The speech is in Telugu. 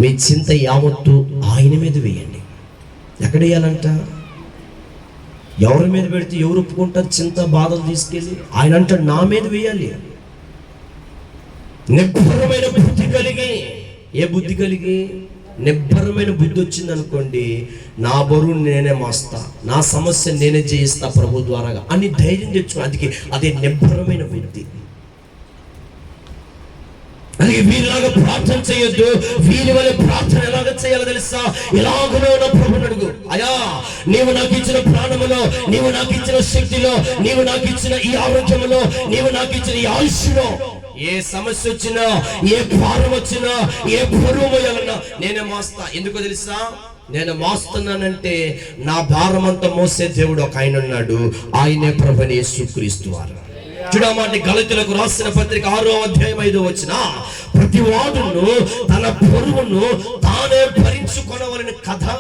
మీ చింత యావత్తు ఆయన మీద వేయండి. ఎక్కడ వేయాలంట? ఎవరి మీద పెడితే ఎవరు ఒప్పుకుంటారు? చింత బాధలు తీసుకెళ్ళి ఆయన అంటాడు నా మీద వేయాలి. నిబ్బరమైన బుద్ధి కలిగి, ఏ బుద్ధి కలిగి? నిబ్బరమైన బుద్ధి వచ్చింది అనుకోండి, నా బరువు నేనే మోస్తా, నా సమస్య నేనే జయిస్తా ప్రభు ద్వారా అని ధైర్యం తెచ్చుకో. అదే నిబ్బరమైన బుద్ధి. అలాగే వీరిలాగా ప్రార్థన చేయొద్దు. వీరి వల్ల ప్రార్థన ఎలాగ చేయాలో తెలుసా? ఎలాగనో నా ప్రభుని అడుగు. అయ్యా, నీవు నాకు ఇచ్చిన ప్రాణములో, నీవు నాకు ఇచ్చిన శక్తిలో, నీవు నాకు ఇచ్చిన ఈ ఆరోగ్యములో, నీవు నాకు ఇచ్చిన ఈ ఆయుష్లో ఏ సమస్య వచ్చినా, ఏ భారం వచ్చినా, ఏ బరువు మోయాలన్నా నేనే మోస్తా. ఎందుకో తెలుసా? నేను మోస్తున్నానంటే నా భారం అంతా మోసే దేవుడు ఒక ఆయన ఉన్నాడు. ఆయనే ప్రభుని యేసుక్రీస్తు వారు. చూడమంటే గలతీయులకు రాసిన పత్రిక 6వ అధ్యాయం 5వ వచనం, ప్రతి వాడును తన బరువును తానే భరించుకొనవలెను కదా.